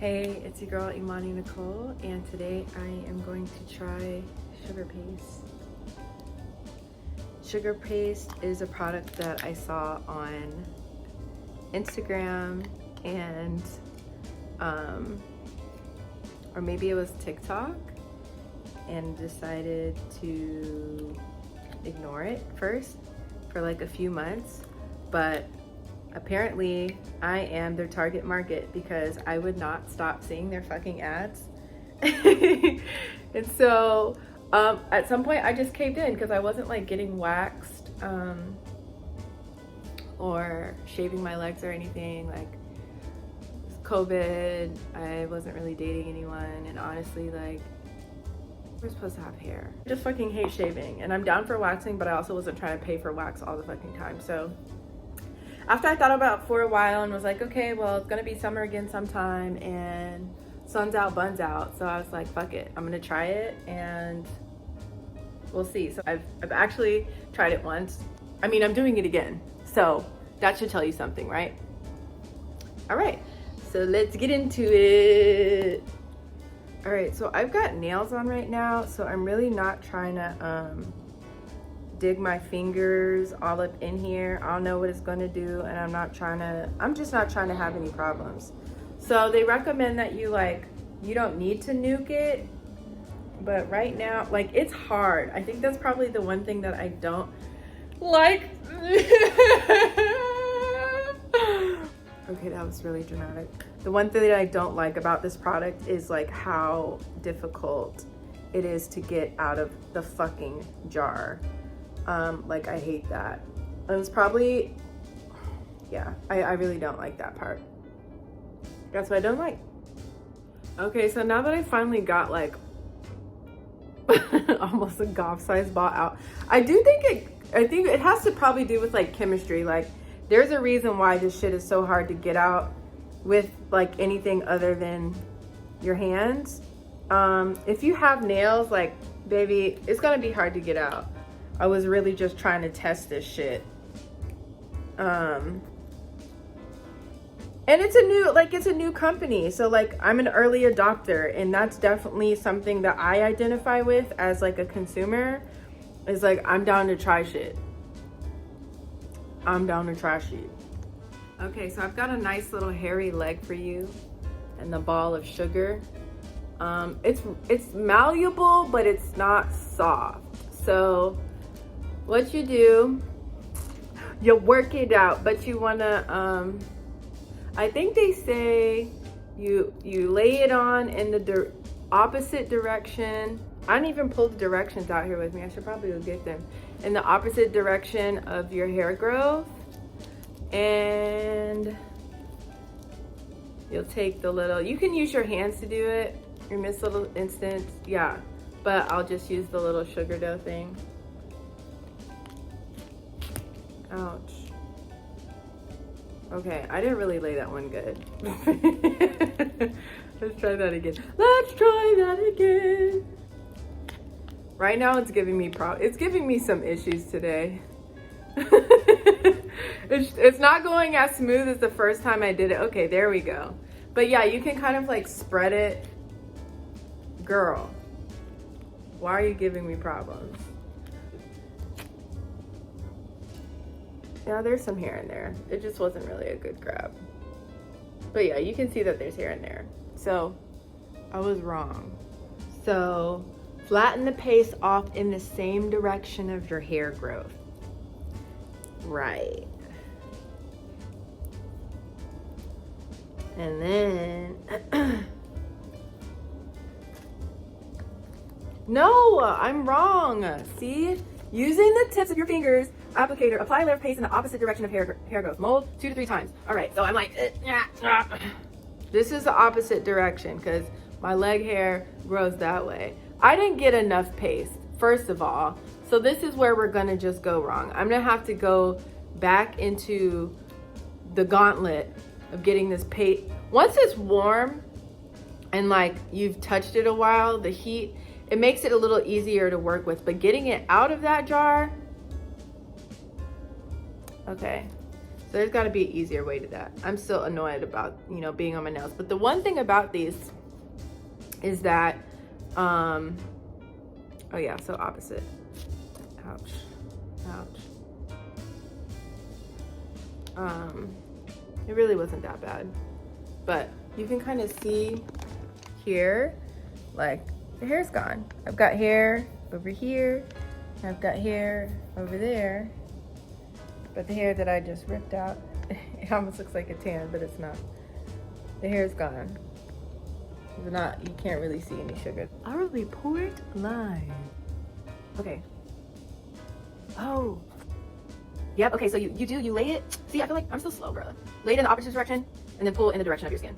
Hey, it's your girl Imani Nicole, and today I am going to try sugar paste. Sugar paste is a product that I saw on Instagram and or maybe it was TikTok, and decided to ignore it first for like a few months, but apparently I am their target market because I would not stop seeing their fucking ads. And so at some point I just caved in because I wasn't like getting waxed or shaving my legs or anything. Like, COVID, I wasn't really dating anyone, and honestly, like, we're supposed to have hair. I just fucking hate shaving, and I'm down for waxing, but I also wasn't trying to pay for wax all the fucking time. So after I thought about it for a while and was like, okay, well, it's gonna be summer again sometime, and sun's out, buns out. So I was like, fuck it, I'm gonna try it and we'll see. So I've actually tried it once. I mean, I'm doing it again. So that should tell you something, right? All right, so let's get into it. All right, so I've got nails on right now, so I'm really not trying to dig my fingers all up in here. I don't know what it's gonna do, and I'm just not trying to have any problems. So they recommend that you don't need to nuke it, but right now, like, it's hard. I think that's probably the one thing that I don't like. Okay, that was really dramatic. The one thing that I don't like about this product is like how difficult it is to get out of the fucking jar. Like, I hate that. And it's probably, yeah, I really don't like that part. That's what I don't like. Okay, so now that I finally got like almost a golf size ball out, I think it has to probably do with like chemistry. Like, there's a reason why this shit is so hard to get out with like anything other than your hands. If you have nails, like, baby, it's gonna be hard to get out. I was really just trying to test this shit. And it's a new company. So like, I'm an early adopter, and that's definitely something that I identify with as like a consumer. Is like, I'm down to try shit. I'm down to try shit. Okay, so I've got a nice little hairy leg for you and the ball of sugar. It's malleable, but it's not soft. So what you do, you work it out, but you wanna, I think they say you lay it on in the opposite direction. I didn't even pull the directions out here with me. I should probably go get them. In the opposite direction of your hair growth. And you'll take the little, you can use your hands to do it in this little instance, yeah, but I'll just use the little sugar dough thing. Ouch. Okay, I didn't really lay that one good. Let's try that again. Let's try that again. Right now it's giving me some issues today. It's not going as smooth as the first time I did it. Okay, there we go. But yeah, you can kind of like spread it. Girl, why are you giving me problems? Yeah, there's some hair in there. It just wasn't really a good grab. But yeah, you can see that there's hair in there. So I was wrong. So flatten the paste off in the same direction of your hair growth. Right. And then, no, I'm wrong. See? Using the tips of your fingers, applicator, apply layer of paste in the opposite direction of hair growth. Mold 2 to 3 times. All right, so I'm like, this is the opposite direction because my leg hair grows that way. I didn't get enough paste, first of all. So this is where we're gonna just go wrong. I'm gonna have to go back into the gauntlet of getting this paste. Once it's warm and like you've touched it a while, the heat, it makes it a little easier to work with. But getting it out of that jar, okay. there's got to be an easier way to that. I'm still annoyed about, you know, being on my nails. But the one thing about these is that, oh yeah, so opposite. Ouch, ouch. It really wasn't that bad. But you can kind of see here, like the hair's gone. I've got hair over here. I've got hair over there. But the hair that I just ripped out, it almost looks like a tan, but it's not. The hair's gone. It's not, you can't really see any sugar. Our report live. Okay. Oh. Yep, okay, so you lay it. See, I feel like I'm so slow, bro. Lay it in the opposite direction and then pull it in the direction of your skin.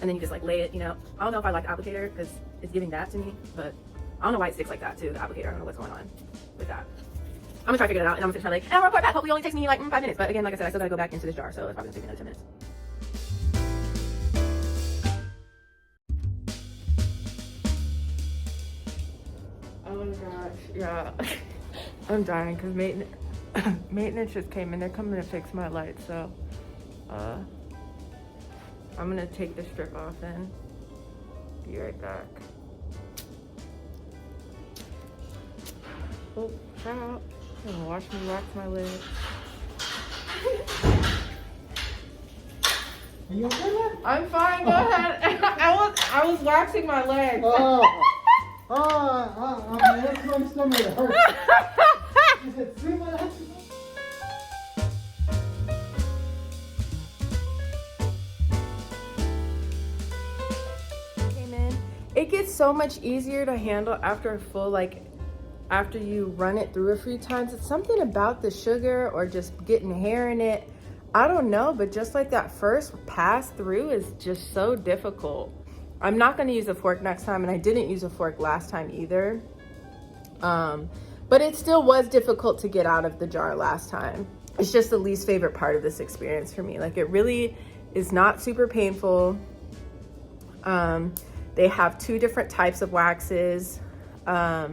And then you just like lay it, you know. I don't know if I like the applicator because it's giving that to me, but I don't know why it sticks like that to the applicator. I don't know what's going on with that. I'm gonna try to figure it out, and I'm gonna finish my leg, and I'll report back. Hopefully it only takes me like 5 minutes, but again, like I said, I still gotta go back into this jar, so it's probably gonna take another 10 minutes. Oh my gosh, yeah. I'm dying because maintenance just came in. They're coming to fix my light, so I'm gonna take the strip off and be right back. Oh, ciao. I'm gonna watch me wax my legs. Are you okay, man? I'm fine, go ahead. I was waxing my legs. That's my stomach. It hurts. Is it 3 minutes? Came in. It gets so much easier to handle after a full, like, after you run it through a few times. It's something about the sugar or just getting hair in it. I don't know, but just like that first pass through is just so difficult. I'm not gonna use a fork next time, and I didn't use a fork last time either. But it still was difficult to get out of the jar last time. It's just the least favorite part of this experience for me. Like, it really is not super painful. They have 2 different types of waxes. I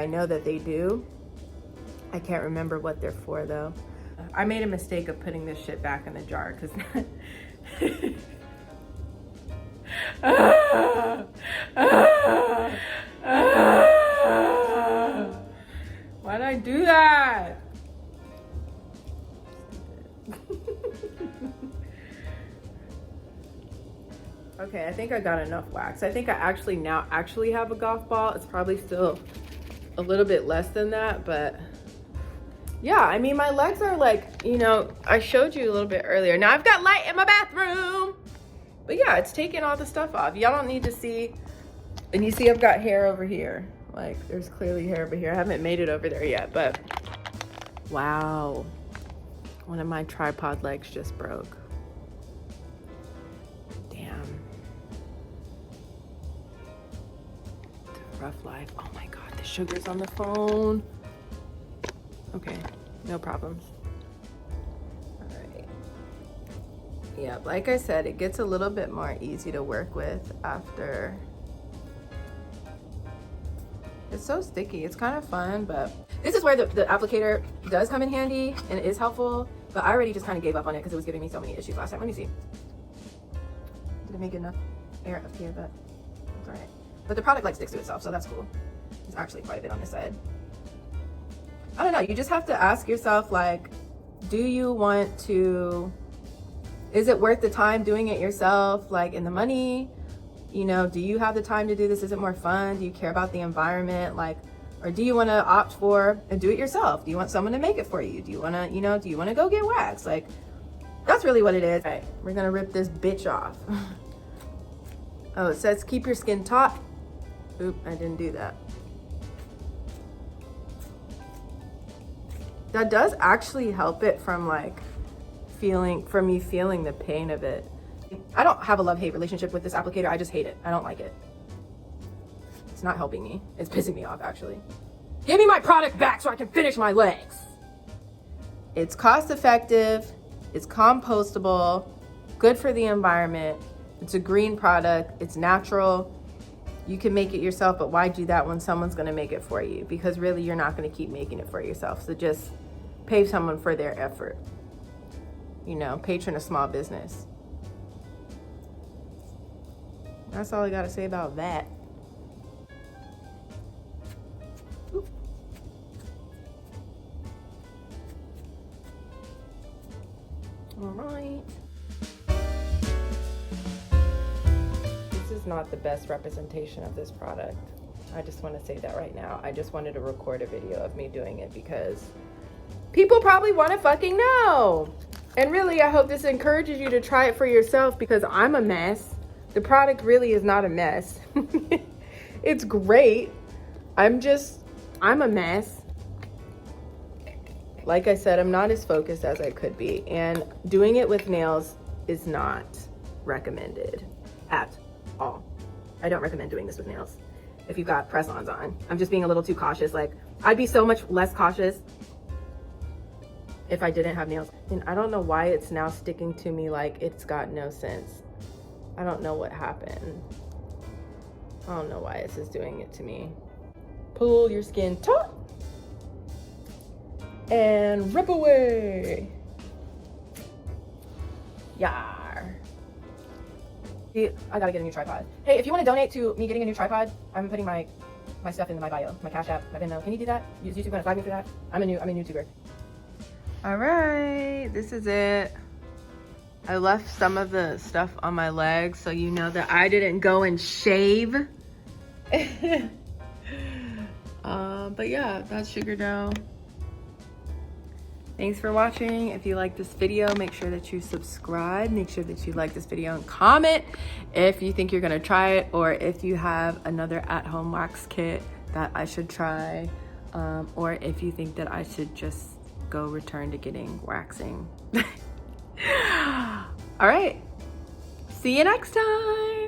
know that they do. I can't remember what they're for though. I made a mistake of putting this shit back in the jar because why'd I do that? Okay, I think I got enough wax. I think I actually have a golf ball. It's probably still a little bit less than that, but yeah, I mean, my legs are like, you know, I showed you a little bit earlier. Now I've got light in my bathroom, but yeah, it's taking all the stuff off. Y'all don't need to see, and you see I've got hair over here. Like, there's clearly hair over here. I haven't made it over there yet, but wow. One of my tripod legs just broke. Rough life. Oh my god, the sugar's on the phone. Okay, no problems. All right. Yeah, like I said, it gets a little bit more easy to work with after. It's so sticky. It's kind of fun, but this is where the applicator does come in handy and it is helpful, but I already just kind of gave up on it because it was giving me so many issues last time. Let me see. Did it make enough air up here? But it's all right. But the product like sticks to itself, so that's cool. There's actually quite a bit on this side. I don't know, you just have to ask yourself, like, do you want to, is it worth the time doing it yourself, like, in the money? You know, do you have the time to do this? Is it more fun? Do you care about the environment? Like, or do you want to opt for and do it yourself? Do you want someone to make it for you? Do you want to, you know, do you want to go get waxed? Like, that's really what it is. All right, we're gonna rip this bitch off. Oh, it says keep your skin taut. Oop, I didn't do that. That does actually help it from like me feeling the pain of it. I don't have a love-hate relationship with this applicator. I just hate it. I don't like it. It's not helping me. It's pissing me off, actually. Give me my product back so I can finish my legs. It's cost effective. It's compostable. Good for the environment. It's a green product. It's natural. You can make it yourself, but why do that when someone's gonna make it for you? Because really, you're not gonna keep making it for yourself. So just pay someone for their effort. You know, patron a small business. That's all I gotta say about that. All right. This is not the best representation of this product. I just want to say that right now. I just wanted to record a video of me doing it because people probably want to fucking know. And really, I hope this encourages you to try it for yourself because I'm a mess. The product really is not a mess. It's great. I'm a mess. Like I said, I'm not as focused as I could be. And doing it with nails is not recommended at all. I don't recommend doing this with nails if you've got press-ons on. I'm just being a little too cautious. Like, I'd be so much less cautious if I didn't have nails. And I don't know why it's now sticking to me like it's got no sense. I don't know what happened. I don't know why this is doing it to me. Pull your skin taut and rip away. Yar. See, I gotta get a new tripod. Hey, if you want to donate to me getting a new tripod, I'm putting my stuff in my bio, my Cash App, my Venmo. Can you do that? Is YouTube gonna flag me for that? I'm a YouTuber. All right, this is it. I left some of the stuff on my legs so you know that I didn't go and shave. But yeah, that's sugar dough. Thanks for watching. If you like this video, make sure that you subscribe. Make sure that you like this video and comment if you think you're gonna try it or if you have another at-home wax kit that I should try, or if you think that I should just go return to getting waxing. All right, see you next time.